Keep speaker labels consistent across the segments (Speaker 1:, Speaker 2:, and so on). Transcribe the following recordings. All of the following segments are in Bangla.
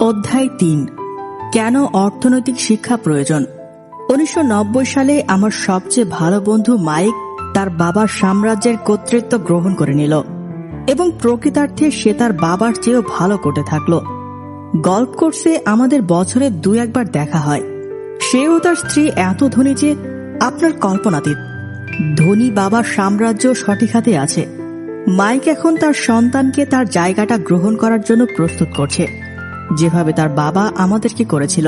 Speaker 1: অধ্যায় ৩। কেন অর্থনৈতিক শিক্ষা প্রয়োজন। ১৯৯০ সালে আমার সবচেয়ে ভালো বন্ধু মাইক তার বাবার সাম্রাজ্যের কর্তৃত্ব গ্রহণ করে নিল এবং প্রকৃতার্থে সে তার বাবার চেয়েও ভালো করতে থাকল। গল্ফ কোর্সে আমাদের বছরে ২-১ বার দেখা হয়। সেও তার স্ত্রী এত ধনী যে আপনার কল্পনাতীত। ধনী বাবার সাম্রাজ্য সঠিক হাতে আছে। মাইক এখন তার সন্তানকে তার জায়গাটা গ্রহণ করার জন্য প্রস্তুত করছে, যেভাবে তার বাবা আমাদেরকে করেছিল।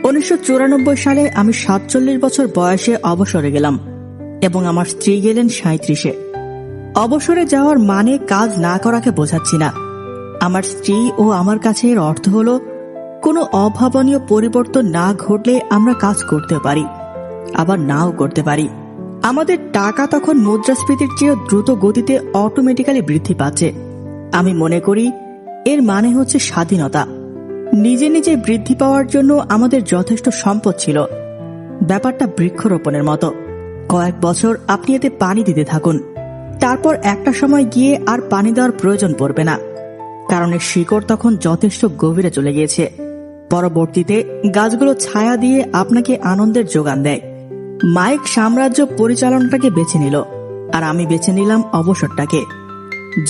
Speaker 1: ১৯৯৪ সালে আমি ৪৭ বছর বয়সে অবসরে গেলাম এবং আমার স্ত্রী গেলেন ৩৭-এ। অবসরে যাওয়ার মানে কাজ না করাকে বোঝাচ্ছি না। আমার স্ত্রী ও আমার কাছে এর অর্থ হল কোনো অভাবনীয় পরিবর্তন না ঘটলে আমরা কাজ করতে পারি, আবার নাও করতে পারি। আমাদের টাকা তখন মুদ্রাস্ফীতির চেয়ে দ্রুত গতিতে অটোমেটিক্যালি বৃদ্ধি পাচ্ছে। আমি মনে করি এর মানে হচ্ছে স্বাধীনতা। নিজে নিজে বৃদ্ধি পাওয়ার জন্য আমাদের যথেষ্ট সম্পদ ছিল। ব্যাপারটা বৃক্ষরোপণের মতো। কয়েক বছর আপনি এতে পানি দিতে থাকুন, তারপর একটা সময় গিয়ে আর পানি দেওয়ার প্রয়োজন পড়বে না, কারণ এর শিকড় তখন যথেষ্ট গভীরে চলে গিয়েছে। পরবর্তীতে গাছগুলো ছায়া দিয়ে আপনাকে আনন্দের যোগান দেয়। মাইক সাম্রাজ্য পরিচালনাটাকে বেছে নিল, আর আমি বেছে নিলাম অবসরটাকে।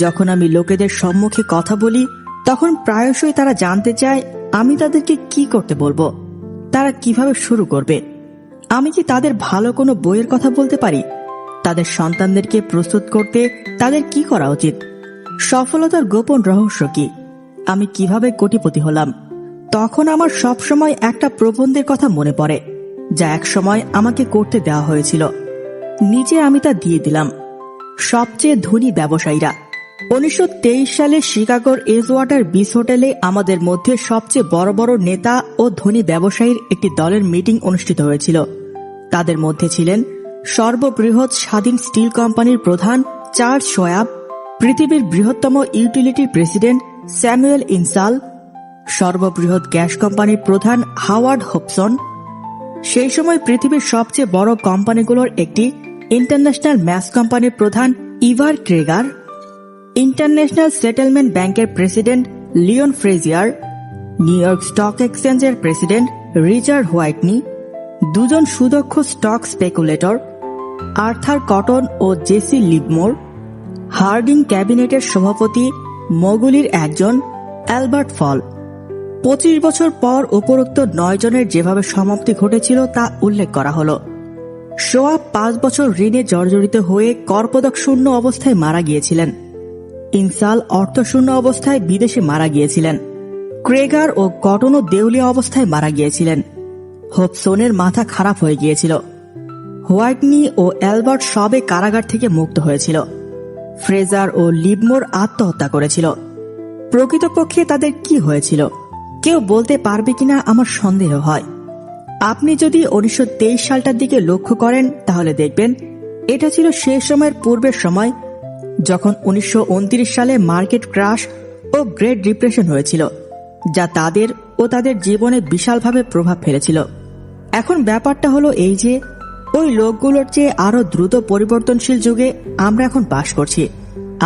Speaker 1: যখন আমি লোকেদের সম্মুখে কথা বলি তখন প্রায়শই তারা জানতে চায় আমি তাদেরকে কি করতে বলবো, তারা কিভাবে শুরু করবে। আমি কি তাদের ভালো কোনো বইয়ের কথা বলতে পারি? তাদের সন্তানদেরকে প্রস্তুত করতে তাদের কি করা উচিত? সফলতার গোপন রহস্য কি? আমি কিভাবে কোটিপতি হলাম? তখন আমার সবসময় একটা প্রবন্ধের কথা মনে পড়ে, যা এক সময় আমাকে করতে দেওয়া হয়েছিল। নিচে আমি তা দিয়ে দিলাম। সবচেয়ে ধনী ব্যবসায়ীরা। ১৯২৩ সালে শিকাগোর এজওয়াটার বিচ হোটেলে আমাদের মধ্যে সবচেয়ে বড় বড় নেতা ও ধনী ব্যবসায়ীর একটি দলের মিটিং অনুষ্ঠিত হয়েছিল। তাদের মধ্যে ছিলেন সর্ববৃহৎ স্বাধীন স্টিল কোম্পানির প্রধান চার্লস শোয়াব, পৃথিবীর বৃহত্তম ইউটিলিটি প্রেসিডেন্ট স্যামুয়েল ইনসাল, সর্ববৃহৎ গ্যাস কোম্পানির প্রধান হাওয়ার্ড হোপসন, সেই সময় পৃথিবীর সবচেয়ে বড় কোম্পানিগুলোর একটি ইন্টারন্যাশনাল ম্যাচ কোম্পানির প্রধান ইভার ক্রেগার, ইন্টারন্যাশনাল সেটেলমেন্ট ব্যাংকের president Leon Fraser, New York stock এক্সচেঞ্জের প্রেসিডেন্ট রিচার্ড হোয়াইটনি, দুজন সুদক্ষ স্টক স্পেকুলেটর আর্থার কটন ও জেসি লিভমোর, হার্ডিং ক্যাবিনেটের সভাপতি মগুলির একজন অ্যালবার্ট ফল। ২৫ বছর পর উপরোক্ত ৯ জনের যেভাবে সমাপ্তি ঘটেছিল তা উল্লেখ করা হল। শোয়াব ৫ বছর ঋণে জর্জরিত হয়ে করপদক শূন্য অবস্থায় মারা গিয়েছিলেন। ইনসাল অর্থশূন্য অবস্থায় বিদেশে মারা গিয়েছিলেন। ক্রেগার ও কটনও দেউলিয়া অবস্থায় মারা গিয়েছিলেন। হোপসনের মাথা খারাপ হয়ে গিয়েছিল। হোয়াইটনি ও অ্যালবার্ট সবে কারাগার থেকে মুক্ত হয়েছিল। ফ্রেজার ও লিভমোর আত্মহত্যা করেছিল। প্রকৃতপক্ষে তাদের কি হয়েছিল কেউ বলতে পারবে কিনা আমার সন্দেহ হয়। আপনি যদি ১৯২৩ সালটার দিকে লক্ষ্য করেন তাহলে দেখবেন এটা ছিল সেই সময়ের পূর্বের সময়, যখন ১৯২৯ সালে মার্কেট ক্রাশ ও গ্রেট ডিপ্রেশন হয়েছিল, যা তাদের ও তাদের জীবনে বিশালভাবে প্রভাব ফেলেছিল। এখন ব্যাপারটা হলো এই যে ওই লোকগুলোর চেয়ে আরো দ্রুত পরিবর্তনশীল যুগে আমরা এখন বাস করছি।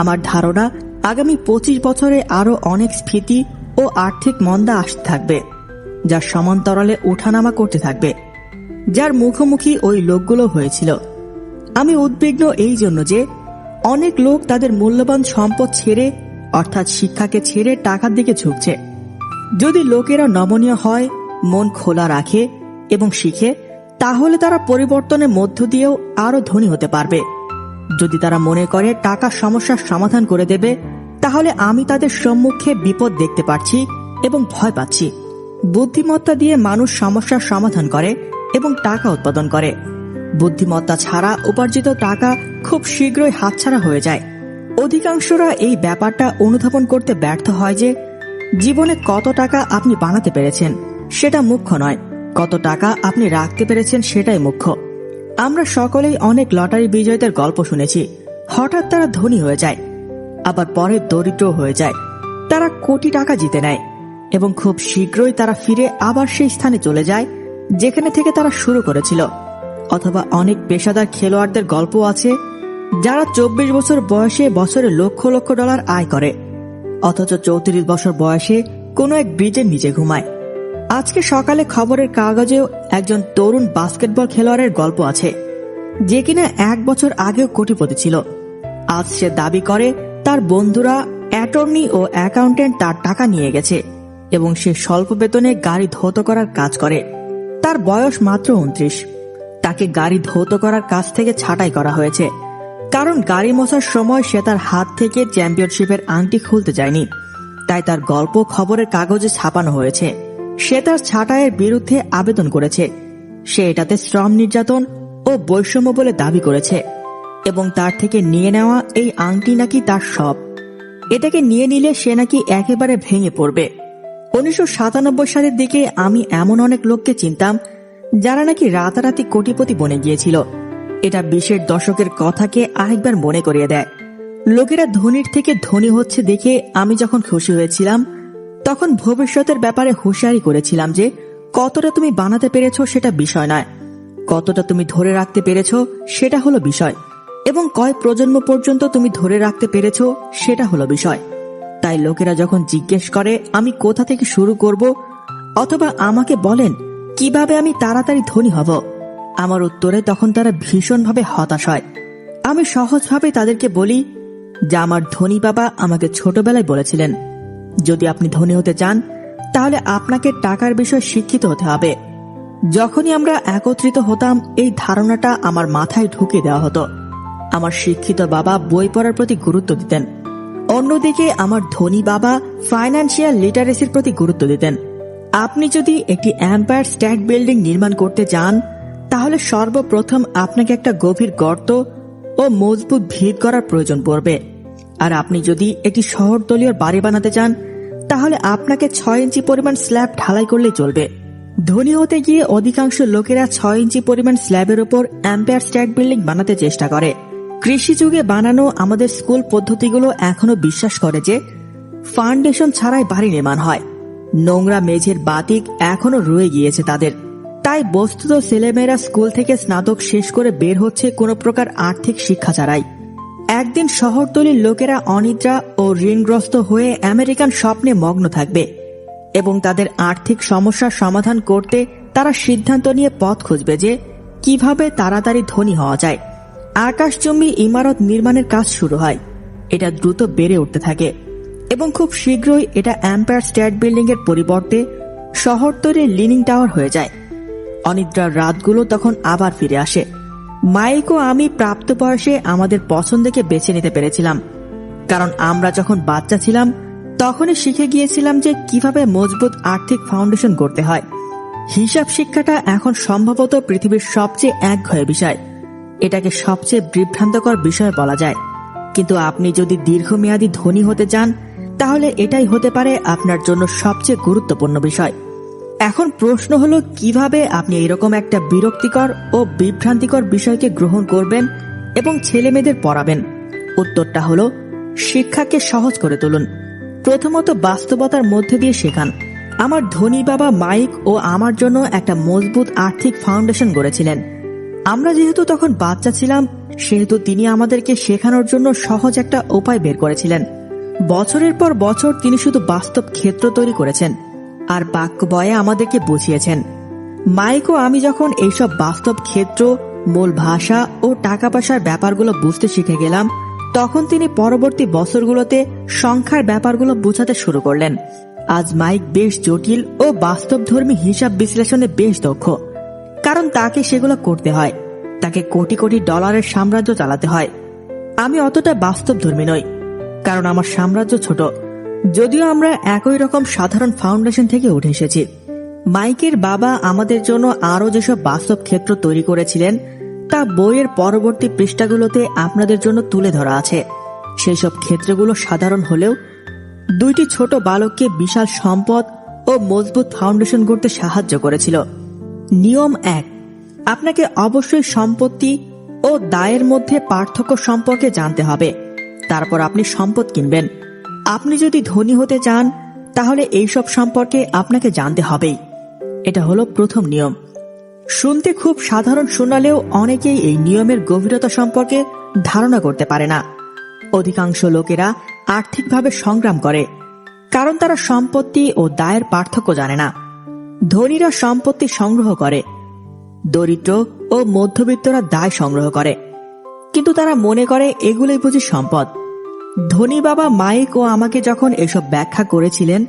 Speaker 1: আমার ধারণা আগামী ২৫ বছরে আরো অনেক স্ফীতি ও আর্থিক মন্দা আসতে থাকবে, যা সমান্তরালে ওঠানামা করতে থাকবে, যার মুখোমুখি ওই লোকগুলো হয়েছিল। আমি উদ্বিগ্ন এই জন্য যে অনেক লোক তাদের মূল্যবান সম্পদ ছেড়ে, অর্থাৎ শিক্ষাকে ছেড়ে টাকার দিকে ঝুঁকছে। যদি লোকেরা নমনীয় হয়, মন খোলা রাখে এবং শিখে, তাহলে তারা পরিবর্তনের মধ্য দিয়েও আরো ধনী হতে পারবে। যদি তারা মনে করে টাকা সমস্যার সমাধান করে দেবে, তাহলে আমি তাদের সম্মুখে বিপদ দেখতে পাচ্ছি এবং ভয় পাচ্ছি। বুদ্ধিমত্তা দিয়ে মানুষ সমস্যার সমাধান করে এবং টাকা উৎপাদন করে। বুদ্ধিমত্তা ছাড়া উপার্জিত টাকা খুব শীঘ্রই হাতছাড়া হয়ে যায়। অধিকাংশরা এই ব্যাপারটা অনুধাবন করতে ব্যর্থ হয় যে জীবনে কত টাকা আপনি বানাতে পেরেছেন সেটা মুখ্য নয়, কত টাকা আপনি রাখতে পেরেছেন সেটাই মুখ্য। আমরা সকলেই অনেক লটারি বিজয়ীদের গল্প শুনেছি। হঠাৎ তারা ধনী হয়ে যায়, আবার পরে দরিদ্র হয়ে যায়। তারা কোটি টাকা জিতে নেয় এবং খুব শীঘ্রই তারা ফিরে আবার সেই স্থানে চলে যায় যেখানে থেকে তারা শুরু করেছিল। অথবা অনেক পেশাদার খেলোয়াড়দের গল্প আছে যারা ২৪ বছর বয়সে বছরে লক্ষ লক্ষ ডলার আয় করে, অথচ ৩৪ বছর বয়সে কোনো এক ব্রিজের নিচে ঘুমায়। আজকে সকালে খবরের কাগজেও একজন তরুণ বাস্কেটবল খেলোয়াড়ের গল্প আছে, যে কিনা 1 বছর আগেও কোটিপতি ছিল। আজ সে দাবি করে তার বন্ধুরা অ্যাটর্নি ও অ্যাকাউন্টেন্ট তার টাকা নিয়ে গেছে এবং সে স্বল্প বেতনে গাড়ি ধৌত করার কাজ করে। তার বয়স মাত্র 29। তাকে গাড়ি ধৌত করার কাজ থেকে ছাঁটাই করা হয়েছে, কারণ গাড়ি মোছার সময় সে তার হাত থেকে চ্যাম্পিয়নশিপের আংটি খুলতে যায়নি। তাই তার গল্প খবরের কাগজে ছাপানো হয়েছে। সে তার ছাঁটাইয়ের বিরুদ্ধে আবেদন করেছে। সে এটাতে শ্রম নির্যাতন ও বৈষম্য বলে দাবি করেছে এবং তার থেকে নিয়ে নেওয়া এই আংটি নাকি তার সব। এটাকে নিয়ে নিলে সে নাকি একেবারে ভেঙে পড়বে। 1997 সালের দিকে আমি এমন অনেক লোককে চিনতাম যারা নাকি রাতারাতি কোটিপতি বনে গিয়েছিল। এটা 20-এর দশকের কথাকে আরেকবার মনে করিয়ে দেয়। লোকেরা ধনীর থেকে ধনী হচ্ছে দেখে আমি যখন খুশি হয়েছিলাম, তখন ভবিষ্যতের ব্যাপারে হুঁশিয়ারি করেছিলাম যে কতটা তুমি বানাতে পেরেছো সেটা বিষয় নয়, কতটা তুমি ধরে রাখতে পেরেছো সেটা হলো বিষয়, এবং কয় প্রজন্ম পর্যন্ত তুমি ধরে রাখতে পেরেছো সেটা হলো বিষয়। তাই লোকেরা যখন জিজ্ঞেস করে আমি কোথা থেকে শুরু করব, অথবা আমাকে বলেন কিভাবে আমি তাড়াতাড়ি ধনী হব, আমার উত্তরে তখন তারা ভীষণভাবে হতাশ হয়। আমি সহজভাবে তাদেরকে বলি যে আমার ধনী বাবা আমাকে ছোটবেলায় বলেছিলেন, যদি আপনি ধনী হতে চান তাহলে আপনাকে টাকার বিষয়ে শিক্ষিত হতে হবে। যখনই আমরা একত্রিত হতাম এই ধারণাটা আমার মাথায় ঢুকিয়ে দেওয়া হতো। আমার শিক্ষিত বাবা বই পড়ার প্রতি গুরুত্ব দিতেন, অন্যদিকে আমার ধনী বাবা ফাইন্যান্সিয়াল লিটারেসির প্রতি গুরুত্ব দিতেন। আপনি যদি একটি এম্পায়ার স্টেট বিল্ডিং নির্মাণ করতে চান তাহলে সর্বপ্রথম আপনাকে একটা গভীর গর্ত ও মজবুত ভিত করার প্রয়োজন পড়বে। আর আপনি যদি একটি শহরতলীয় বাড়ি বানাতে চান তাহলে আপনাকে 6 ইঞ্চি পরিমাণ স্ল্যাব ঢালাই করলেই চলবে। ধনী হতে গিয়ে অধিকাংশ লোকেরা 6 ইঞ্চি পরিমাণ স্ল্যাবের উপর এম্পায়ার স্টেট বিল্ডিং বানাতে চেষ্টা করে। কৃষি যুগে বানানো আমাদের স্কুল পদ্ধতিগুলো এখনো বিশ্বাস করে যে ফাউন্ডেশন ছাড়াই বাড়ি নির্মাণ হয়। নোংরা মেঝের বাতিক এখনো রয়ে গিয়েছে তাদের। তাই বস্তুত ছেলেমেয়েরা স্কুল থেকে স্নাতক শেষ করে বের হচ্ছে কোনো প্রকার আর্থিক শিক্ষা ছাড়াই। একদিন শহরতলির লোকেরা অনিদ্রা ও ঋণগ্রস্ত হয়ে আমেরিকান স্বপ্নে মগ্ন থাকবে এবং তাদের আর্থিক সমস্যার সমাধান করতে তারা সিদ্ধান্ত নিয়ে পথ খুঁজবে যে কিভাবে তাড়াতাড়ি ধনী হওয়া যায়। আকাশচুম্বী ইমারত নির্মাণের কাজ শুরু হয়। এটা দ্রুত বেড়ে উঠতে থাকে এবং খুব শীঘ্রই এটা এম্পায়ার স্টেট বিল্ডিং এর পরিবর্তে শহরতলির লিনিং টাওয়ার হয়ে যায়। অনিদ্রার রাতগুলো তখন আবার ফিরে আসে। মাইক ও আমি প্রাপ্ত বয়সে আমাদের পছন্দকে বেছে নিতে পেরেছিলাম, কারণ আমরা যখন বাচ্চা ছিলাম তখনই শিখে গিয়েছিলাম যে কিভাবে মজবুত আর্থিক ফাউন্ডেশন করতে হয়। হিসাব শিক্ষাটা এখন সম্ভবত পৃথিবীর সবচেয়ে একঘেয়ে বিষয়। এটাকে সবচেয়ে বিভ্রান্তকর বিষয় বলা যায়, কিন্তু আপনি যদি দীর্ঘমেয়াদী ধনী হতে চান তাহলে এটাই হতে পারে আপনার জন্য সবচেয়ে গুরুত্বপূর্ণ বিষয়। এখন প্রশ্ন হলো কিভাবে আপনি এরকম একটা বিরক্তিকর ও বিভ্রান্তিকর বিষয়কে গ্রহণ করবেন এবং ছেলেমেয়েদের পড়াবেন। উত্তরটা হলো শিক্ষাকে সহজ করে তুলুন। প্রথমত বাস্তবতার মধ্যে দিয়ে শেখান। আমার ধনী বাবা মাইক ও আমার জন্য একটা মজবুত আর্থিক ফাউন্ডেশন গড়েছিলেন। আমরা যেহেতু তখন বাচ্চা ছিলাম সেহেতু তিনি আমাদেরকে শেখানোর জন্য সহজ একটা উপায় বের করেছিলেন। বছরের পর বছর তিনি শুধু বাস্তব ক্ষেত্র তৈরি করেছেন আর বাক্য বয়ে আমাদেরকে বুঝিয়েছেন। মাইক ও আমি যখন এইসব বাস্তব ক্ষেত্র, মূল ভাষা ও টাকা পয়সার ব্যাপারগুলো বুঝতে শিখে গেলাম, তখন তিনি পরবর্তী বছরগুলোতে সংখ্যার ব্যাপারগুলো বোঝাতে শুরু করলেন। আজ মাইক বেশ জটিল ও বাস্তবধর্মী হিসাব বিশ্লেষণে বেশ দক্ষ, কারণ তাকে সেগুলো করতে হয়। তাকে কোটি কোটি ডলারের সাম্রাজ্য চালাতে হয়। আমি অতটা বাস্তবধর্মী নই, কারণ আমার সাম্রাজ্য ছোট, যদিও আমরা একই রকম সাধারণ ফাউন্ডেশন থেকে উঠে এসেছি। মাইকের বাবা আমাদের জন্য আরো যেসব বাস্তব ক্ষেত্র তৈরি করেছিলেন তা বইয়ের পরবর্তী পৃষ্ঠাগুলোতে আপনাদের জন্য তুলে ধরা আছে। সেই সব ক্ষেত্রগুলো সাধারণ হলেও দুইটি ছোট বালককে বিশাল সম্পদ ও মজবুত ফাউন্ডেশন গড়তে সাহায্য করেছিল। নিয়ম 1, আপনাকে অবশ্যই সম্পত্তি ও দায়ের মধ্যে পার্থক্য সম্পর্কে জানতে হবে। তারপর আপনি সম্পদ কিনবেন। আপনি যদি ধনী হতে চান তাহলে এইসব সম্পর্কে আপনাকে জানতে হবেই। এটা হলো প্রথম নিয়ম। শুনতে খুব সাধারণ শোনালেও অনেকেই এই নিয়মের গভীরতা সম্পর্কে ধারণা করতে পারে না। অধিকাংশ লোকেরা আর্থিকভাবে সংগ্রাম করে, কারণ তারা সম্পত্তি ও দায়ের পার্থক্য জানে না। ধনীরা সম্পত্তি সংগ্রহ করে, দরিদ্র ও মধ্যবিত্তরা দায় সংগ্রহ করে, কিন্তু তারা মনে করে এগুলোই বুঝি সম্পদ। ধনী বাবা মাইক ও আমাকে যখন এসব ব্যাখ্যা করেছিলেন,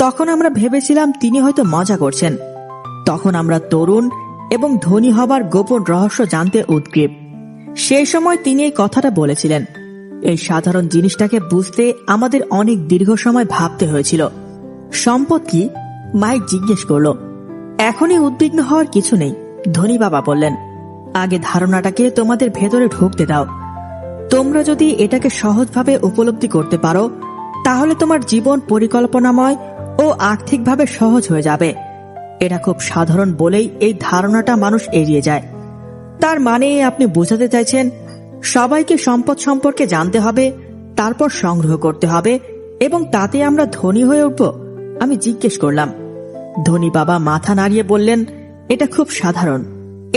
Speaker 1: তখন আমরা ভেবেছিলাম তিনি হয়তো মজা করছেন। তখন আমরা তরুণ এবং ধনী হবার গোপন রহস্য জানতে উদ্গ্রীব। সেই সময় তিনি এই কথাটা বলেছিলেন। এই সাধারণ জিনিসটাকে বুঝতে আমাদের অনেক দীর্ঘ সময় ভাবতে হয়েছিল। সম্পদ কি? মাইক জিজ্ঞেস করল। এখনই উদ্বিগ্ন হওয়ার কিছু নেই, ধনী বাবা বললেন। আগে ধারণাটাকে তোমাদের ভেতরে ঢুকতে দাও। তোমরা যদি এটাকে সহজভাবে উপলব্ধি করতে পারো, তাহলে তোমার জীবন পরিকল্পনাময় ও আর্থিকভাবে সহজ হয়ে যাবে। এটা খুব সাধারণ বলেই এই ধারণাটা মানুষ এড়িয়ে যায়। তার মানে আপনি বোঝাতে চাইছেন সবাইকে সম্পদ সম্পর্কে জানতে হবে, তারপর সংগ্রহ করতে হবে এবং তাতে আমরা ধনী হয়ে উঠব? আমি জিজ্ঞেস করলাম। ধনী বাবা মাথা নাড়িয়ে বললেন, এটা খুব সাধারণ।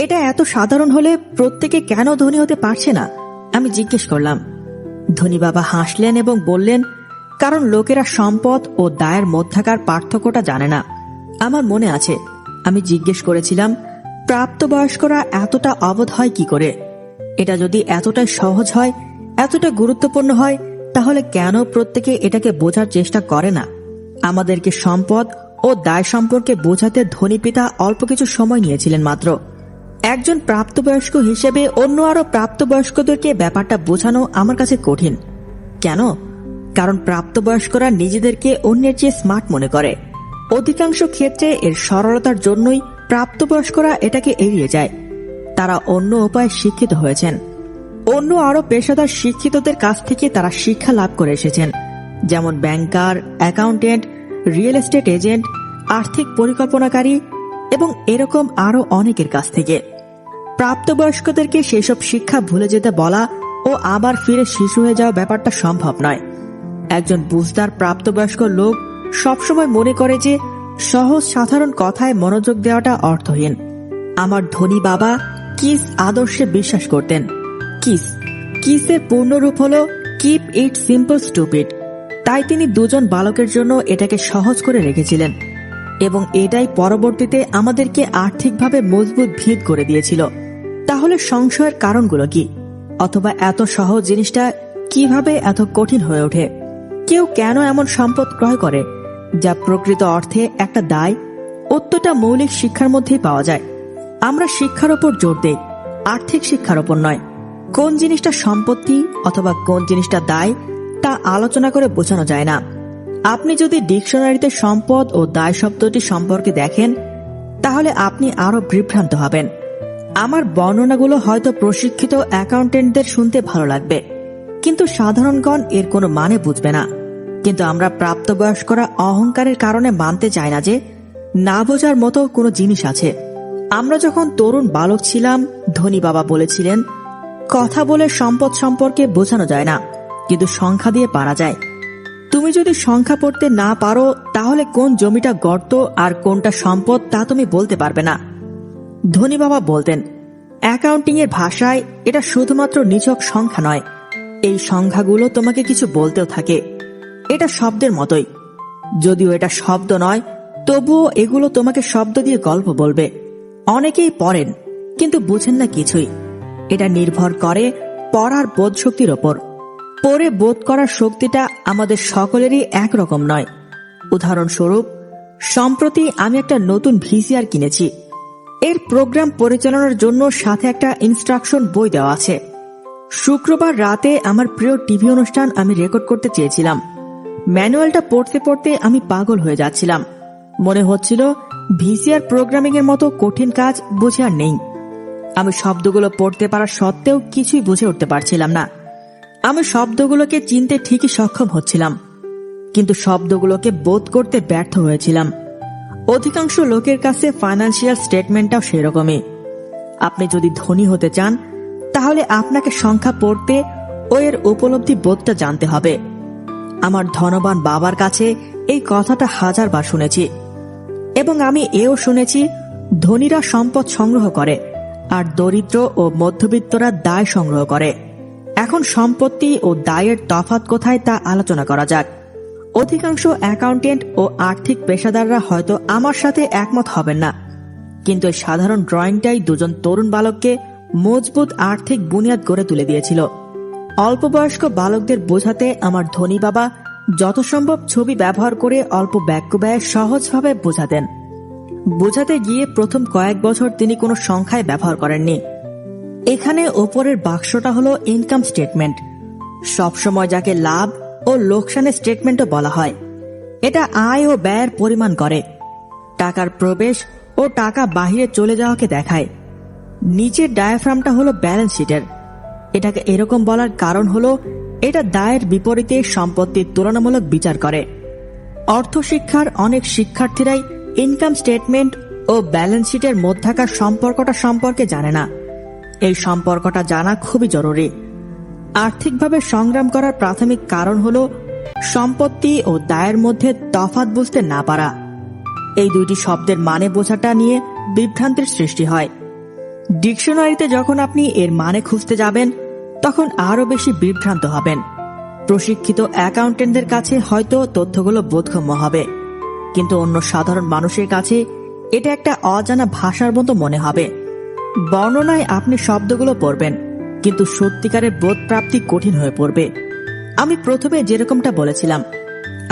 Speaker 1: এটা এত সাধারণ হলে প্রত্যেকে কেন ধনী হতে পারছে না? আমি জিজ্ঞেস করলাম। ধনী বাবা হাসলেন এবং বললেন, কারণ লোকেরা সম্পদ ও দায়ের মধ্যকার পার্থক্যটা জানে না। আমার মনে আছে আমি জিজ্ঞেস করেছিলাম, প্রাপ্তবয়স্করা এতটা অবোধ হয় কি করে? এটা যদি এতটাই সহজ হয়, এতটা গুরুত্বপূর্ণ হয়, তাহলে কেন প্রত্যেকে এটাকে বোঝার চেষ্টা করে না? আমাদেরকে সম্পদ ও দায় সম্পর্কে বোঝাতে ধনী পিতা অল্প কিছু সময় নিয়েছিলেন মাত্র। একজন প্রাপ্তবয়স্ক হিসেবে অন্য আরো প্রাপ্তবয়স্কদেরকে ব্যাপারটা বোঝানো আমার কাছে কঠিন। কেন? কারণ প্রাপ্তবয়স্করা নিজেদেরকে অন্যের চেয়ে স্মার্ট মনে করে। অধিকাংশ ক্ষেত্রে এর সরলতার জন্যই প্রাপ্তবয়স্করা এটাকে এড়িয়ে যায়। তারা অন্য উপায়ে শিক্ষিত হয়েছেন। অন্য আরো পেশাদার শিক্ষিতদের কাছ থেকে তারা শিক্ষা লাভ করে এসেছেন, যেমন ব্যাংকার, অ্যাকাউন্টেন্ট, রিয়েল এস্টেট এজেন্ট, আর্থিক পরিকল্পনাকারী এবং এরকম আরো অনেকের কাছ থেকে। প্রাপ্তবয়স্কদেরকে সেসব শিক্ষা ভুলে যেতে বলা ও আবার ফিরে শিশু হয়ে যাওয়া ব্যাপারটা সম্ভব নয়। একজন বুঝদার প্রাপ্তবয়স্ক লোক সবসময় মনে করে যে সহজ সাধারণ কথায় মনোযোগ দেওয়াটা অর্থহীন। আমার ধনী বাবা কিস আদর্শে বিশ্বাস করতেন। কিসের পূর্ণরূপ হল কিপ ইট সিম্পল স্টুপিড। তাই তিনি দুজন বালকের জন্য এটাকে সহজ করে রেখেছিলেন এবং এটাই পরবর্তীতে আমাদেরকে আর্থিকভাবে মজবুত ভিত করে দিয়েছিল। তাহলে সংশয়ের কারণগুলো কি? অথবা এত সহজ জিনিসটা কিভাবে এত কঠিন হয়ে ওঠে? কেউ কেন এমন সম্পদ ক্রয় করে যা প্রকৃত অর্থে একটা দায়? উত্তরটা মৌলিক শিক্ষার মধ্যেই পাওয়া যায়। আমরা শিক্ষার ওপর জোর দেই, আর্থিক শিক্ষার ওপর নয়। কোন জিনিসটা সম্পত্তি অথবা কোন জিনিসটা দায় তা আলোচনা করে বোঝানো যায় না। আপনি যদি ডিকশনারিতে সম্পদ ও দায় শব্দটি সম্পর্কে দেখেন, তাহলে আপনি আরো বিভ্রান্ত হবেন। আমার বর্ণনাগুলো হয়তো প্রশিক্ষিত অ্যাকাউন্টেন্টদের শুনতে ভালো লাগবে, কিন্তু সাধারণগণ এর কোনো মানে বুঝবে না। কিন্তু আমরা প্রাপ্তবয়স্করা অহংকারের কারণে মানতে চাই না যে না বোঝার মতো কোনো জিনিস আছে। আমরা যখন তরুণ বালক ছিলাম, ধনী বাবা বলেছিলেন, কথা বলে সম্পদ সম্পর্কে বোঝানো যায় না, কিন্তু সংখ্যা দিয়ে পারা যায়। তুমি যদি সংখ্যা পড়তে না পারো, তাহলে কোন জমিটা গর্ত আর কোনটা সম্পদ তা তুমি বলতে পারবে না। ধনী বাবা বলতেন, অ্যাকাউন্টিং এর ভাষায় এটা শুধুমাত্র নিছক সংখ্যা নয়, এই সংখ্যাগুলো তোমাকে কিছু বলতেও থাকে। এটা শব্দের মতোই। যদিও এটা শব্দ নয়, তবুও এগুলো তোমাকে শব্দ দিয়ে গল্প বলবে। অনেকেই পড়েন কিন্তু বুঝেন না কিছুই। এটা নির্ভর করে পড়ার বোধ শক্তির ওপর। পড়ে বোধ করার শক্তিটা আমাদের সকলেরই একরকম নয়। উদাহরণস্বরূপ, সম্প্রতি আমি একটা নতুন ভিসিআর কিনেছি। এর প্রোগ্রাম পরিচালনার জন্য সাথে একটা ইনস্ট্রাকশন বই দেওয়া আছে। শুক্রবার রাতে আমার প্রিয় টিভি অনুষ্ঠান আমি রেকর্ড করতে চেয়েছিলাম। ম্যানুয়ালটা পড়তে পড়তে আমি পাগল হয়ে যাচ্ছিলাম। মনে হচ্ছিল ভিসিআর প্রোগ্রামিং এর মতো কঠিন কাজ বুঝে আর নেই। আমি শব্দগুলো পড়তে পারা সত্ত্বেও কিছুই বুঝে উঠতে পারছিলাম না। আমি শব্দগুলোকে চিনতে ঠিকই সক্ষম হচ্ছিলাম, কিন্তু শব্দগুলোকে বোধ করতে ব্যর্থ হয়েছিলাম। অধিকাংশ লোকের কাছে ফাইন্যান্সিয়াল স্টেটমেন্টটাও সেরকমই। আপনি যদি ধনী হতে চান, তাহলে আপনাকে সংখ্যা পড়তে ও এর উপলব্ধি বোধটা জানতে হবে। আমার ধনবান বাবার কাছে এই কথাটা 1000 বার শুনেছি, এবং আমি এও শুনেছি ধনীরা সম্পদ সংগ্রহ করে আর দরিদ্র ও মধ্যবিত্তরা দায় সংগ্রহ করে। এখন সম্পত্তি ও দায়ের তফাৎ কোথায় তা আলোচনা করা যাক। অধিকাংশ অ্যাকাউন্টেন্ট ও আর্থিক পেশাদাররা হয়তো আমার সাথে একমত হবেন না, কিন্তু এই সাধারণ ড্রয়িংটাই দুজন তরুণ বালককে মজবুত আর্থিক বুনিয়াদ গড়ে তুলে দিয়েছিল। অল্প বয়স্ক বালকদের বোঝাতে আমার ধনী বাবা যত সম্ভব ছবি ব্যবহার করে অল্প বাক্য ব্যয় সহজভাবে বোঝাতেন। বোঝাতে গিয়ে প্রথম কয়েক বছর তিনি কোনো সংখ্যায় ব্যবহার করেননি। এখানে ওপরের বাক্সটা হলো ইনকাম স্টেটমেন্ট, সবসময় যাকে লাভ ও লোকসানের স্টেটমেন্টও বলা হয়। এটা আয় ও ব্যয়ের পরিমাণ করে, টাকার প্রবেশ ও টাকা বাহিরে চলে যাওয়াকে দেখায়। নিচের ডায়াফ্রামটা হলো ব্যালেন্স শিটের। এটাকে এরকম বলার কারণ হলো এটা দায়ের বিপরীতে সম্পত্তির তুলনামূলক বিচার করে। অর্থশিক্ষার অনেক শিক্ষার্থীরাই ইনকাম স্টেটমেন্ট ও ব্যালেন্স শিটের মধ্যাকার সম্পর্কটা সম্পর্কে জানে না। এই সম্পর্কটা জানা খুবই জরুরি। আর্থিকভাবে সংগ্রাম করার প্রাথমিক কারণ হলো সম্পত্তি ও দায়ের মধ্যে তফাৎ বুঝতে না পারা। এই দুইটি শব্দের মানে বোঝাটা নিয়ে বিভ্রান্তির সৃষ্টি হয়। ডিকশনারিতে যখন আপনি এর মানে খুঁজতে যাবেন তখন আরো বেশি বিভ্রান্ত হবেন। প্রশিক্ষিত অ্যাকাউন্টেন্টদের কাছে হয়তো তথ্যগুলো বোধগম্য হবে, কিন্তু অন্য সাধারণ মানুষের কাছে এটা একটা অজানা ভাষার মতো মনে হবে। বর্ণনায় আপনি শব্দগুলো পড়বেন, কিন্তু সত্যিকারের বোধ প্রাপ্তি কঠিন হয়ে পড়বে। আমি প্রথমে যেরকমটা বলেছিলাম,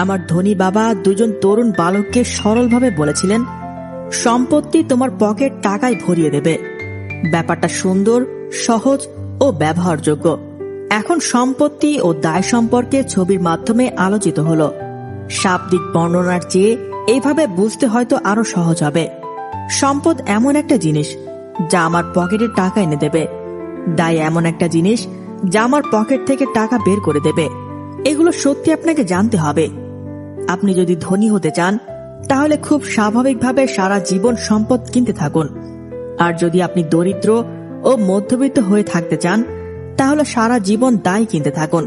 Speaker 1: আমার ধনী বাবা দুজন তরুণ বালককে সরলভাবে বলেছিলেন, সম্পত্তি তোমার পকেট টাকায় ভরিয়ে দেবে। ব্যাপারটা সুন্দর, সহজ ও ব্যবহারযোগ্য। এখন সম্পত্তি ও দায় সম্পর্কে ছবির মাধ্যমে আলোচিত হলো। শাব্দিক বর্ণনার চেয়ে এইভাবে বুঝতে হয়তো আরো সহজ হবে। সম্পদ এমন একটা জিনিস যা আমার পকেটে টাকা এনে দেবে। দায় এমন একটা জিনিস যা আমার পকেট থেকে টাকা বের করে দেবে। এগুলো সত্যি আপনাকে জানতে হবে। আপনি যদি ধনী হতে চান তাহলে খুব স্বাভাবিকভাবে সারা জীবন সম্পদ কিনতে থাকুন, আর যদি আপনি দরিদ্র ও মধ্যবিত্ত হয়ে থাকতে চান তাহলে সারা জীবন দায় কিনতে থাকুন।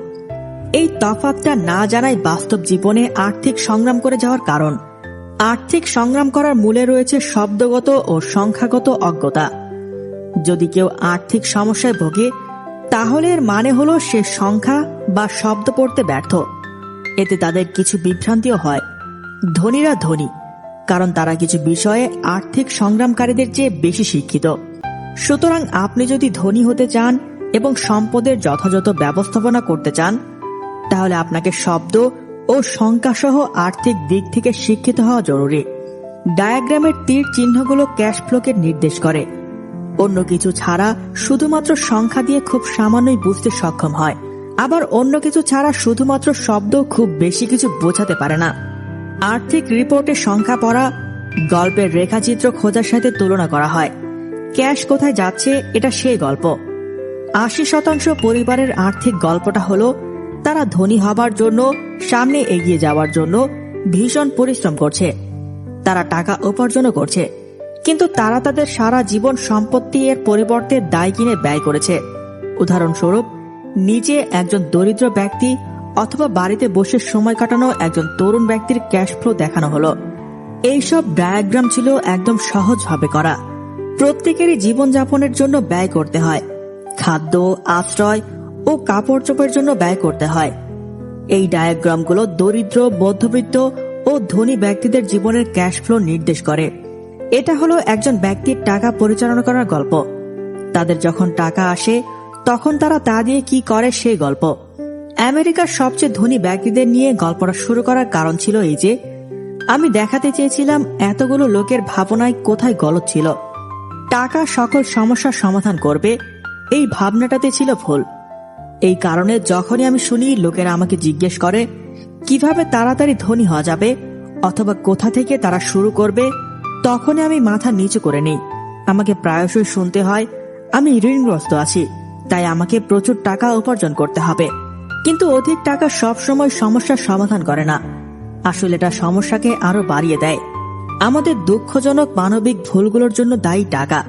Speaker 1: এই তফাৎটা না জানাই বাস্তব জীবনে আর্থিক সংগ্রাম করে যাওয়ার কারণ। আর্থিক সংগ্রাম করার মূলে রয়েছে শব্দগত ও সংখ্যাগত অজ্ঞতা। যদি কেউ আর্থিক সমস্যায় ভোগে তাহলে এর মানে হলো সে সংখ্যা বা শব্দ পড়তে ব্যর্থ। এতে তাদের কিছু বিভ্রান্তিও হয়। ধনীরা ধনী কারণ তারা কিছু বিষয়ে আর্থিক সংগ্রামকারীদের চেয়ে বেশি শিক্ষিত। সুতরাং আপনি যদি ধনী হতে চান এবং সম্পদের যথাযথ ব্যবস্থাপনা করতে চান তাহলে আপনাকে শব্দ ও সংখ্যাসহ আর্থিক দিক থেকে শিক্ষিত হওয়া জরুরি। ডায়াগ্রামের তীর চিহ্নগুলো ক্যাশ ফ্লোকে নির্দেশ করে। অন্য কিছু ছাড়া শুধুমাত্র সংখ্যা দিয়ে খুব সামান্যই বুঝতে সক্ষম হয়, আবার অন্য কিছু ছাড়া শুধুমাত্র শব্দ খুব বেশি কিছু বোঝাতে পারে না। আর্থিক রিপোর্টে সংখ্যা পড়া গল্পের রেখাচিত্র খোঁজার সাথে তুলনা করা হয়। ক্যাশ কোথায় যাচ্ছে এটা সেই গল্প। 80% পরিবারের আর্থিক গল্পটা হলো তারা ধনী হবার জন্য, সামনে এগিয়ে যাওয়ার জন্য ভীষণ পরিশ্রম করছে। তারা টাকা উপার্জনও করছে, কিন্তু তারা তাদের সারা জীবন সম্পত্তি এর পরিবর্তে দায় কিনে ব্যয় করেছে। উদাহরণস্বরূপ, নিচে একজন দরিদ্র ব্যক্তি অথবা বাড়িতে বসে সময় কাটানো একজন তরুণ ব্যক্তির ক্যাশ ফ্লো দেখানো হলো। এইসব ডায়াগ্রাম ছিল একদম সহজভাবে করা। প্রত্যেকেরই জীবনযাপনের জন্য ব্যয় করতে হয়, খাদ্য, আশ্রয় ও কাপড় চোপড়ের জন্য ব্যয় করতে হয়। এই ডায়াগ্রামগুলো দরিদ্র, মধ্যবিত্ত ও ধনী ব্যক্তিদের জীবনের ক্যাশ ফ্লো নির্দেশ করে। এটা হলো একজন ব্যক্তির টাকা পরিচালনা করার গল্প। তাদের যখন টাকা আসে তখন তারা তা দিয়ে কি করে সেই গল্প। আমেরিকার সবচেয়ে ধনী ব্যক্তিদের নিয়ে গল্পটা শুরু করার কারণ ছিল এই যে, আমি দেখাতে চেয়েছিলাম এতগুলো লোকের ভাবনায় কোথায় গলদ ছিল। টাকা সকল সমস্যার সমাধান করবে, এই ভাবনাটাতে ছিল ভুল। এই কারণে যখনই আমি শুনি লোকেরা আমাকে জিজ্ঞেস করে কিভাবে তাড়াতাড়ি ধনী হওয়া যাবে অথবা কোথা থেকে তারা শুরু করবে, তখনই আমি মাথা নিচু করে নিই। আমাকে প্রায়শই শুনতে হয় আমি ঋণগ্রস্ত আছি, তাই আমাকে প্রচুর টাকা উপার্জন করতে হবে। কিন্তু অধিক টাকা সবসময় সমস্যার সমাধান করে না, আসলে এটা সমস্যাকে আরো বাড়িয়ে দেয়। আমাদের দুঃখজনক মানবিক ভুলগুলোর জন্য দায়ী টাকা।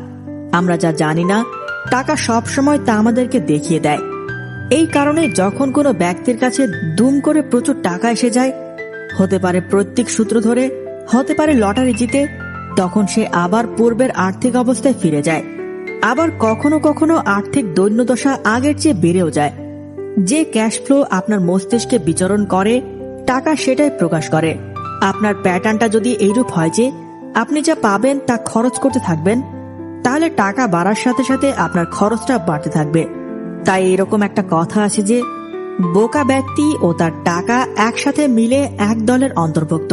Speaker 1: আমরা যা জানি না টাকা সবসময় তা আমাদেরকে দেখিয়ে দেয়। এই কারণে যখন কোনো ব্যক্তির কাছে দুম করে প্রচুর টাকা এসে যায়, হতে পারে প্রত্যেক সূত্র ধরে, হতে পারে লটারি জিতে, তখন সে আবার পূর্বের আর্থিক অবস্থায় ফিরে যায়। আবার কখনো কখনো আর্থিক দৈন্যদশা আগের চেয়ে বেড়েও যায়। যে ক্যাশ ফ্লো আপনার মস্তিষ্কে বিচরণ করে টাকা সেটাই প্রকাশ করে। আপনার প্যাটার্নটা যদি এইরূপ হয় যে আপনি যা পাবেন তা খরচ করতে থাকবেন, তাহলে টাকা বাড়ার সাথে সাথে আপনার খরচটা বাড়তে থাকবে। তাই এরকম একটা কথা আছে যে বোকা ব্যক্তি ও তার টাকা একসাথে মিলে এক দলের অন্তর্ভুক্ত।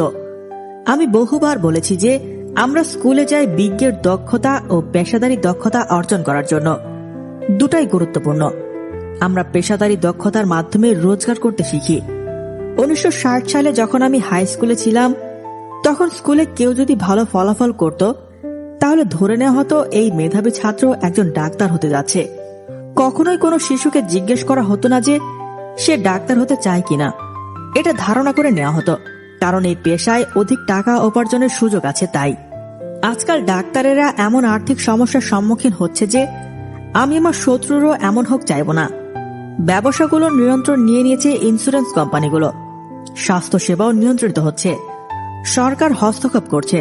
Speaker 1: আমি বহুবার বলেছি যে আমরা স্কুলে যাই বিজ্ঞের দক্ষতা ও পেশাদারী দক্ষতা অর্জন করার জন্য। দুটাই গুরুত্বপূর্ণ। আমরা পেশাদারী দক্ষতার মাধ্যমে রোজগার করতে শিখি। 1960 সালে যখন আমি হাই স্কুলে ছিলাম, তখন স্কুলে কেউ যদি ভালো ফলাফল করত, তাহলে ধরে নেওয়া হতো এই মেধাবী ছাত্র একজন ডাক্তার হতে যাচ্ছে। কখনোই কোনো শিশুকে জিজ্ঞেস করা হতো না যে সে ডাক্তার হতে চায় কিনা। এটা ধারণা করে নেওয়া হতো, কারণ এই পেশায় অধিক টাকা উপার্জনের সুযোগ আছে। তাই আজকাল ডাক্তারেরা এমন আর্থিক সমস্যার সম্মুখীন হচ্ছে যে আমি আমার শত্রুরও এমন হোক চাইব না। ব্যবসাগুলো নিয়ন্ত্রণ নিয়ে নিয়েছে ইন্স্যুরেন্স কোম্পানিগুলো। স্বাস্থ্যসেবাও নিয়ন্ত্রিত হচ্ছে, সরকার হস্তক্ষেপ করছে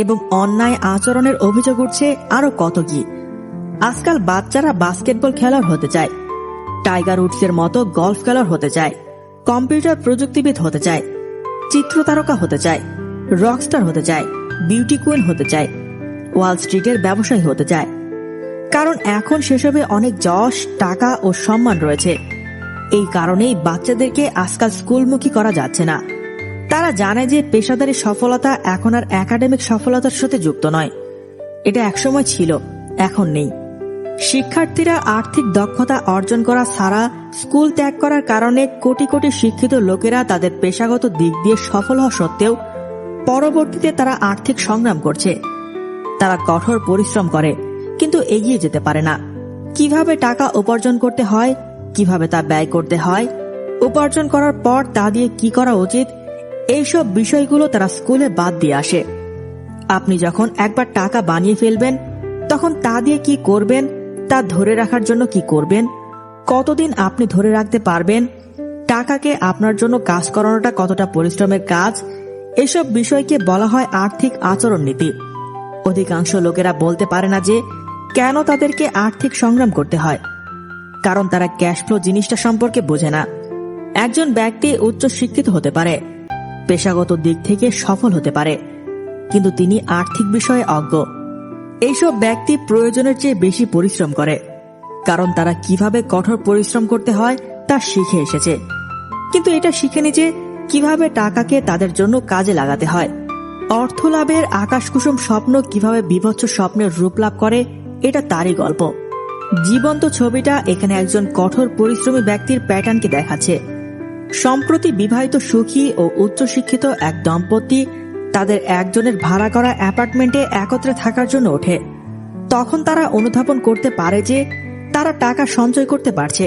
Speaker 1: এবং অন্যায় আচরণের অভিযোগ উঠছে আরো কত কি। আজকাল বাচ্চারা বাস্কেটবল খেলোয়াড় হতে চায়, টাইগার উডসের মতো গলফ খেলোয়াড় হতে চায়, কম্পিউটার প্রযুক্তিবিদ হতে চায়, চিত্রতারকা হতে চায়, রকস্টার হতে চায়, বিউটি কুইন হতে চায়, ওয়াল স্ট্রিটের ব্যবসায়ী হতে চায়। কারণ এখন সেসবে অনেক যশ, টাকা ও সম্মান রয়েছে। এই কারণেই বাচ্চাদেরকে আজকাল স্কুলমুখী করা যাচ্ছে না। তারা জানে যে পেশাদারী সফলতা এখন আর একাডেমিক সফলতার সাথে যুক্ত নয়। এটা একসময় ছিল, এখন নেই। শিক্ষার্থীরা আর্থিক দক্ষতা অর্জন করা ছাড়া স্কুল ত্যাগ করার কারণে কোটি কোটি শিক্ষিত লোকেরা তাদের পেশাগত দিক দিয়ে সফল হওয়া সত্ত্বেও পরবর্তীতে তারা আর্থিক সংগ্রাম করছে। তারা কঠোর পরিশ্রম করে কিন্তু এগিয়ে যেতে পারে না। কিভাবে টাকা উপার্জন করতে হয়, কিভাবে তা ব্যয় করতে হয়, উপার্জন করার পর তা দিয়ে কি করা উচিত, এইসব বিষয়গুলো তারা স্কুলে বাদ দিয়ে আসে। আপনি যখন একবার টাকা বানিয়ে ফেলবেন, তখন তা দিয়ে কি করবেন, তা ধরে রাখার জন্য কি করবেন, কতদিন আপনি ধরে রাখতে পারবেন, টাকাকে আপনার জন্য কাজ করানোটা কতটা পরিশ্রমের কাজ, এসব বিষয়কে বলা হয় আর্থিক আচরণ নীতি। অধিকাংশ লোকেরা বলতে পারে না যে কেন তাদেরকে আর্থিক সংগ্রাম করতে হয়, কারণ তারা ক্যাশ ফ্লো জিনিসটা সম্পর্কে বোঝে না। একজন ব্যক্তি উচ্চ শিক্ষিত হতে পারে, পেশাগত দিক থেকে সফল হতে পারে, কিন্তু তিনি আর্থিক বিষয়ে অজ্ঞ। এইসব ব্যক্তি প্রয়োজনের চেয়ে বেশি পরিশ্রম করে, কারণ তারা কিভাবে কঠোর পরিশ্রম করতে হয় তা শিখে এসেছে, কিন্তু এটা শিখেনি যে কিভাবে টাকাকে তাদের জন্য কাজে লাগাতে হয়। অর্থ লাভের আকাশকুসুম স্বপ্ন কিভাবে বীভৎস স্বপ্নের রূপ লাভ করে, এটা তারই গল্প। জীবন্ত ছবিটা এখানে একজন কঠোর পরিশ্রমী ব্যক্তির প্যাটার্নকে দেখাচ্ছে। সম্প্রতি বিবাহিত সুখী ও উচ্চশিক্ষিত এক দম্পতি তাদের একজনের ভাড়া করা অ্যাপার্টমেন্টে একত্রে থাকার জন্য ওঠে। তখন তারা অনুধাবন করতে পারে যে তারা টাকা সঞ্চয় করতে পারছে,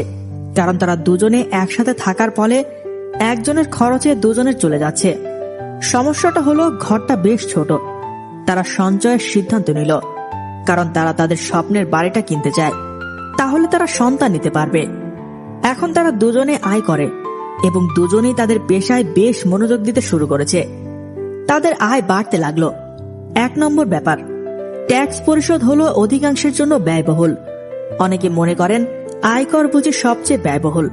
Speaker 1: কারণ তারা দুজনে একসাথে থাকার ফলে একজনের খরচে দুজনের চলে যাচ্ছে। সমস্যাটা হলো ঘরটা বেশ ছোট। তারা সঞ্চয়ের সিদ্ধান্ত নিল, কারণ তারা তাদের স্বপ্নের বাড়িটা কিনতে চায়, তাহলে তারা সন্তান নিতে পারবে। এখন তারা দুজনে আয় করে এবং দুজনেই তাদের পেশায় বেশ মনোযোগ দিতে শুরু করেছে। তাদের আয় বাড়তে লাগলো। 1 নম্বর ব্যাপার, ট্যাক্স পরিশোধ হলো অধিকাংশের জন্য ব্যয়বহুল। অনেকে মনে করেন আয়কর বুঝি সবচেয়ে ব্যয়বহুল,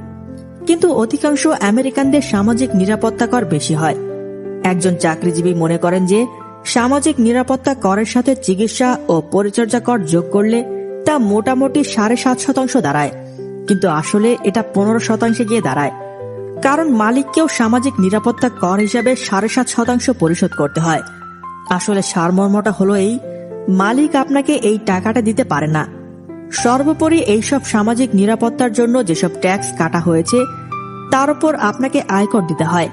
Speaker 1: কিন্তু অধিকাংশ আমেরিকানদের সামাজিক নিরাপত্তা কর বেশি হয়। একজন চাকরিজীবী মনে করেন যে সামাজিক নিরাপত্তা করের সাথে চিকিৎসা ও পরিচর্যা কর যোগ করলে তা মোটামুটি 7.5% দাঁড়ায়, কিন্তু আসলে এটা 15% গিয়ে দাঁড়ায়, কারণ মালিককেও সামাজিক নিরাপত্তা কর হিসাবে 7.5% পরিশোধ করতে হয়। আসলে সারমর্মটা হলো এই, মালিক আপনাকে এই টাকাটা দিতে পারে না। সর্বোপরি এইসব সামাজিক নিরাপত্তার জন্য যেসব ট্যাক্স কাটা হয়েছে তার উপর আপনাকে আয়কর দিতে হয়।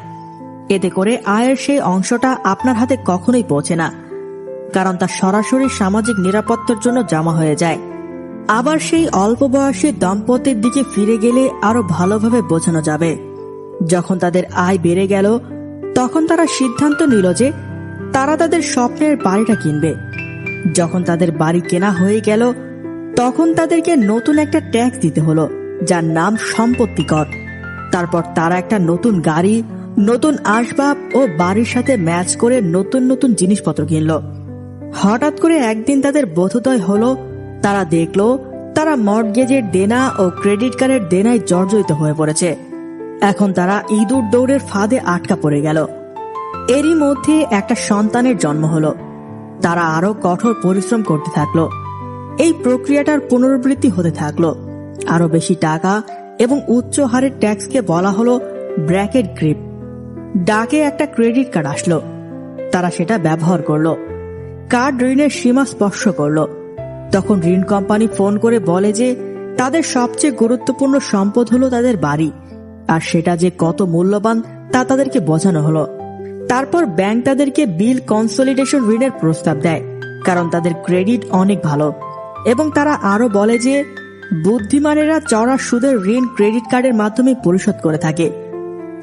Speaker 1: এতে করে আয়ের সেই অংশটা আপনার হাতে কখনোই পৌঁছে না, কারণ তা সরাসরি সামাজিক নিরাপত্তার জন্য জমা হয়ে যায়। আবার সেই অল্প বয়সী দম্পতির দিকে ফিরে গেলে আরো ভালোভাবে বোঝানো যাবে। যখন তাদের আয় বেড়ে গেল, তখন তারা সিদ্ধান্ত নিল যে তারা তাদের স্বপ্নের বাড়িটা কিনবে। যখন তাদের বাড়ি কেনা হয়ে গেল, তখন তাদেরকে নতুন একটা ট্যাক্স দিতে হলো, যার নাম সম্পত্তি কর। তারপর তারা একটা নতুন গাড়ি, নতুন আসবাব ও বাড়ির সাথে ম্যাচ করে নতুন নতুন জিনিসপত্র কিনল। হঠাৎ করে একদিন তাদের বোধোদয় হলো, তারা দেখলো তারা মর্টগেজের দেনা ও ক্রেডিট কার্ডের দেনায় জর্জরিত হয়ে পড়েছে। এখন তারা ইঁদুর দৌড়ের ফাঁদে আটকা পড়ে গেল। এরই মধ্যে একটা সন্তানের জন্ম হলো। তারা আরো কঠোর পরিশ্রম করতে থাকলো। এই প্রক্রিয়াটার পুনরাবৃত্তি হতে থাকলো। আরো বেশি টাকা এবং উচ্চ হারের ট্যাক্সকে বলা হলো ব্র্যাকেট গ্রিপ। ডাকে একটা ক্রেডিট কার্ড আসলো। তারা সেটা ব্যবহার করলো। কার্ড ঋণের সীমা স্পর্শ করলো। তখন ঋণ কোম্পানি ফোন করে বলে যে তাদের সবচেয়ে গুরুত্বপূর্ণ সম্পদ হলো তাদের বাড়ি, আর সেটা যে কত মূল্যবান তা তাদেরকে বোঝানো হলো। তারপর ব্যাংক তাদেরকে বিল কনসলিডেশন ঋণের প্রস্তাব দেয়, কারণ তাদের ক্রেডিট অনেক ভালো। এবং তারা আরো বলে যে বুদ্ধিমানেরা চড়া সুদের ঋণ ক্রেডিট কার্ডের মাধ্যমে পরিশোধ করে থাকে।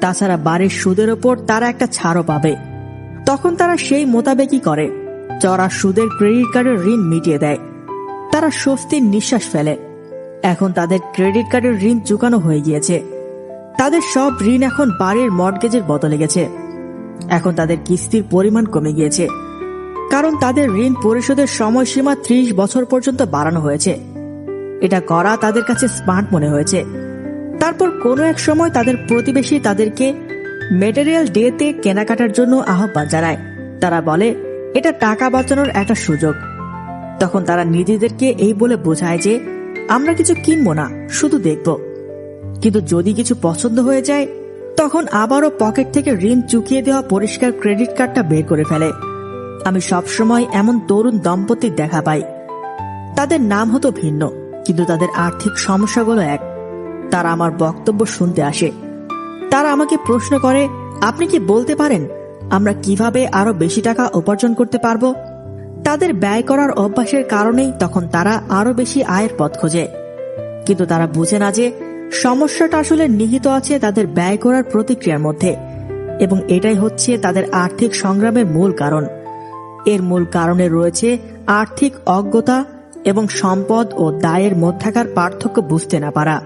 Speaker 1: তাছাড়া বাড়ির সুদের ওপর তারা একটা ছাড়ও পাবে। তখন তারা সেই মোতাবেকই করে, চড়া সুদের ক্রেডিট কার্ডের ঋণ মিটিয়ে দেয়। তারা স্বস্তির নিঃশ্বাস ফেলে। এখন তাদের ক্রেডিট কার্ডের ঋণ চুকানো হয়ে গিয়েছে। তাদের সব ঋণ এখন বাড়ির মর্টগেজের বদলে গেছে। এখন তাদের কিস্তির পরিমাণ কমে গিয়েছে, কারণ তাদের ঋণ পরিশোধের সময়সীমা 30 বছর পর্যন্ত বাড়ানো হয়েছে। এটা করা তাদের কাছে স্মার্ট মনে হয়েছে। তারপর কোনো এক সময় তাদের প্রতিবেশী তাদেরকে মেটেরিয়াল ডেতে কেনাকাটার জন্য আহ্বান জানায়। তারা বলে এটা টাকা বাঁচানোর একটা সুযোগ। তখন তারা নিজেদেরকে এই বলে বোঝায় যে আমরা কিছু কিনবো না, শুধু দেখব। কিন্তু যদি কিছু পছন্দ হয়ে যায়, তখন আবারও পকেট থেকে ঋণ চুকিয়ে দেওয়া পরিষ্কার ক্রেডিট কার্ডটা বের করে ফেলে। আমি সবসময় এমন তরুণ দম্পতির দেখা পাই। তাদের নাম হতো ভিন্ন, কিন্তু তাদের আর্থিক সমস্যাগুলো এক। তারা আমার বক্তব্য শুনতে আসে। তারা আমাকে প্রশ্ন করে, আপনি কি বলতে পারেন আমরা কিভাবে আরো বেশি টাকা উপার্জন করতে পারবো? তাদের ব্যয় করার অভ্যাসের কারণেই তখন তারা আরো বেশি আয়ের পথ খোঁজে। কিন্তু তারা বুঝে না যে সমস্যাটা আসলে নিহিত আছে তাদের ব্যয় করার প্রতিক্রিয়ার মধ্যে, এবং এটাই হচ্ছে তাদের আর্থিক সংগ্রামের মূল কারণ। এর মূল কারণে রয়েছে আর্থিক অজ্ঞতা এবং সম্পদ ও দায়ের মধ্যকার পার্থক্য বুঝতে না পারা।